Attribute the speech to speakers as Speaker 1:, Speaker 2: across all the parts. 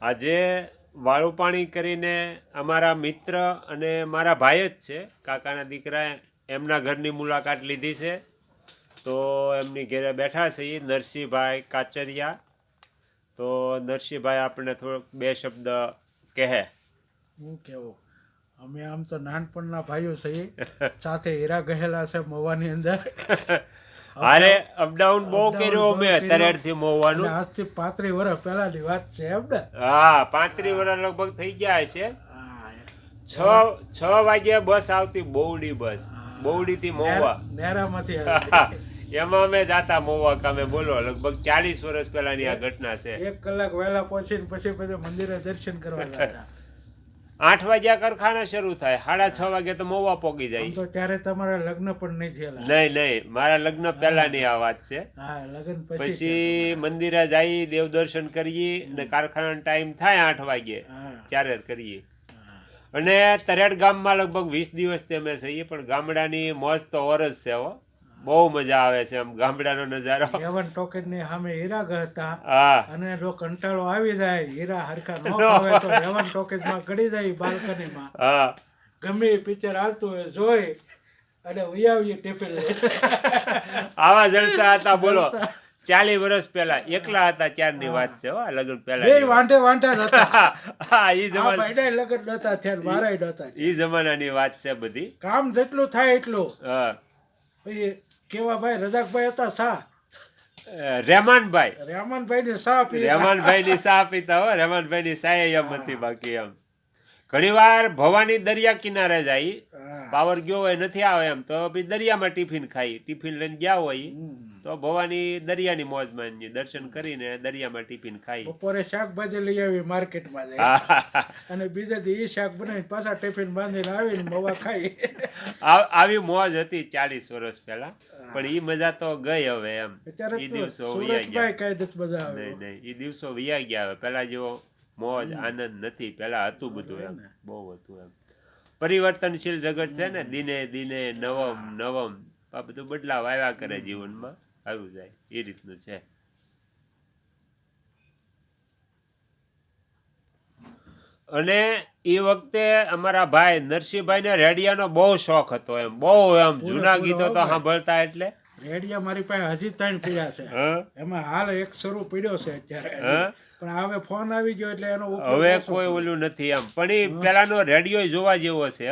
Speaker 1: આજે વાળુપાણી કરીને અમારા મિત્ર અને મારા ભાઈ જ છે, કાકાના દીકરા, એમના ઘરની મુલાકાત લીધી છે. તો એમની ઘરે બેઠા છે નરસિંહભાઈ કાચરિયા. તો નરસિંહભાઈ આપણે થોડોક બે શબ્દ કહે.
Speaker 2: હું કેવું, અમે આમ તો નાનપણના ભાઈઓ છીએ, સાથે હીરા ગહેલા છે મવાની અંદર.
Speaker 1: અરે અપડાઉન બહુ કર્યો મેં તરેડથી મોવાનું.
Speaker 2: આજથી 35 વર્ષ પહેલાની વાત છે એમ ને?
Speaker 1: હા, 35 વર્ષ લગભગ થઈ ગયા છે. 6 વાગ્યે બસ આવતી, બોવડી બસ, બોવડી થી મોવા,
Speaker 2: નેરામાંથી.
Speaker 1: એમાં અમે જાતા મોવા કામે. બોલો, લગભગ 40 વર્ષ પહેલાની આ ઘટના છે.
Speaker 2: 1 કલાક વહેલા પહોંચીને પછી મંદિરે દર્શન કરવા જતા.
Speaker 1: 8 વાગ્યા કારખાના શરૂ થાય, 6:30 વાગે તો મોવા પોગી જાય.
Speaker 2: તો ત્યારે તમારા લગ્ન પણ નહીં થયેલા?
Speaker 1: નહીં, મારા લગ્ન પહેલાની આ વાત છે.
Speaker 2: હા, લગ્ન
Speaker 1: પછી મંદિરે જઈ, દેવ દર્શન કરીએ અને કારખાનાનો ટાઈમ થાય 8 વાગે ત્યારે કરીએ. અને તરેડ ગામમાં લગભગ 20 દિવસથી અમે છીએ, પણ ગામડાની મોજ તો ઓર જ છે. હો, બહુ મજા આવે છે આમ ગામડાનો નજારો.
Speaker 2: એવન ટોકેજની સામે હીરા હતા.
Speaker 1: હા,
Speaker 2: અને જો કંટાળો આવી જાય, હીરા હરખા ન ખાવે તો એવન ટોકેજમાં ગળી જાય બાલ્કનીમાં.
Speaker 1: હા,
Speaker 2: ગમે પિક્ચર હાલતું હોય જોઈ અને ઉયાવીએ ટિફિન લઈ.
Speaker 1: આવા જલસા હતા. બોલો, 40 વર્ષ પહેલા એકલા હતા ત્યારની વાત છે. હો, લગ્ન પહેલા
Speaker 2: બે વાંઢે વાંઢા જ હતા.
Speaker 1: હા, ઈ જમાના,
Speaker 2: ભાઈડા લગ્ન નતા થયા, મારાય નતા.
Speaker 1: ઈ જમાનાની વાત છે બધી.
Speaker 2: કામ જેટલું થાય એટલું.
Speaker 1: હા,
Speaker 2: પછી કેવા ભાઈ રજાકભાઈ હતા, સા
Speaker 1: રેમાનભાઈ
Speaker 2: ની સા પી.
Speaker 1: રેમાનભાઈ ની સા પીતા. હો, રેમાનભાઈ ની સા એમ હતી. બાકી એમ ઘણી વાર ભવાની દરિયા કિનારે જાય, પાવર ગયો હોય નથી આવે એમ, તો પછી દરિયામાં ટિફિન ખાઈ. ટિફિન લઈને ગયા હોય તો ભવાની દરિયાની મોજ માની, દર્શન કરીને દરિયામાં ટિફિન ખાઈ. બપોરે
Speaker 2: શાકભાજી લઈ આવી માર્કેટમાં જાય અને બીજા દી એ શાક બનાવીને પાછા ટિફિન બાંધીને આવીને મવા ખાઈ.
Speaker 1: આવી મોજ હતી 40 વર્ષ પહેલા. પણ ઈ મજા તો ગઈ હવે એમ. ઈ દિવસો વયા ગયા. નહીં, ઈ દિવસો વયા ગયા હવે. પેલા જેવો મોજ આનંદ નથી. પેલા હતું બધું એમ, બહુ હતું એમ. પરિવર્તનશીલ જગત છે ને, દિને દિને નવમ આ બધું બદલાવ આવ્યા કરે જીવનમાં, આવ્યું જાય એ રીતનું છે. અને એ વખતે અમારા ભાઈ નરસિંહભાઈને રેડિયાનો બહુ શોખ હતો એમ, બહુ એમ જૂના ગીતો તો સાંભળતા. એટલે
Speaker 2: રેડિયા મારી પાસે હજી 3 પીડ્યા છે. એમાં હાલ એક શરૂ પીડ્યો છે અત્યારે, પણ હવે ફોન આવી ગયો એટલે એનો
Speaker 1: હવે કોઈ ઓલું નથી એમ. પણ એ પેલાનો રેડિયો જોવા જેવો છે.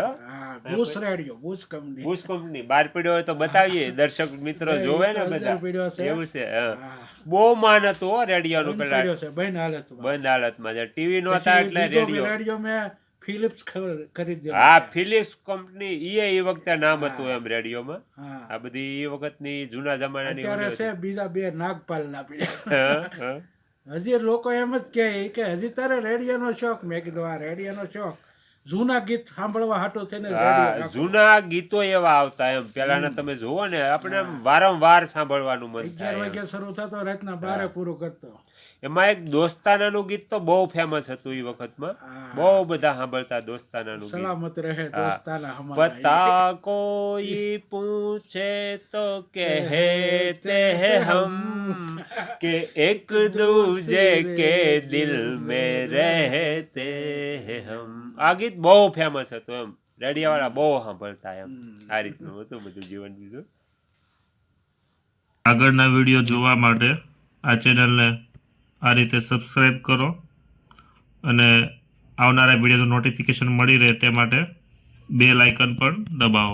Speaker 2: બુશ રેડિયો, બુશ કંપની
Speaker 1: બહાર પડ્યો હોય તો બતાવીએ, દર્શક મિત્રો જોવે ને બધા. એવું છે. બહુ માન હતું હો રેડિયોનું પેલા. બંધ હાલતમાં છે, ટીવી નહોતા એટલે રેડિયો
Speaker 2: મેં ફિલિપ્સ ખરીદ્યો.
Speaker 1: હા, ફિલિપ્સ કંપની, એ વખતે નામ હતું એમ રેડિયોમાં. આ બધી એ વખતની જૂના જમાનાની
Speaker 2: છે. બીજા 2 નાગપાલ ના પીડ્યા. હજી લોકો એમ જ કહે કે હજી તારે રેડિયોનો શોખ. મેં કીધું આ રેડિયોનો શોખ જૂના ગીત સાંભળવા હાટો થઈને.
Speaker 1: જૂના ગીતો એવા આવતા એમ પેલાના, તમે જુઓ ને, આપણે વારંવાર સાંભળવાનું મન થાય.
Speaker 2: 11 વાગે શરૂ થતો, રાતના 12 પૂરું કરતો.
Speaker 1: એમાં એક દોસ્તાનાનું ગીત તો બહુ ફેમસ હતું એ વખતમાં. બહુ બધા સાંભળતા દોસ્તાનાનું ગીત.
Speaker 2: સલામત રહે દોસ્તાના
Speaker 1: પતા કોઈ પૂછે તો કહેતે હૈ હમ કે એક દૂજે કે દિલ में रहते हैं हम. આ ગીત બહુ ફેમસ હતું એમ, રેડિયાવાળા બહુ સાંભળતા એમ. આ રીતનું હતું બધું જીવન. બીજું
Speaker 3: આગળના વિડીયો જોવા માટે આ ચેનલને આ રીતે સબસ્ક્રાઈબ કરો અને આવનારા વિડીયોનું નોટિફિકેશન મળી રહે તે માટે બેલ આઇકન પણ દબાવો.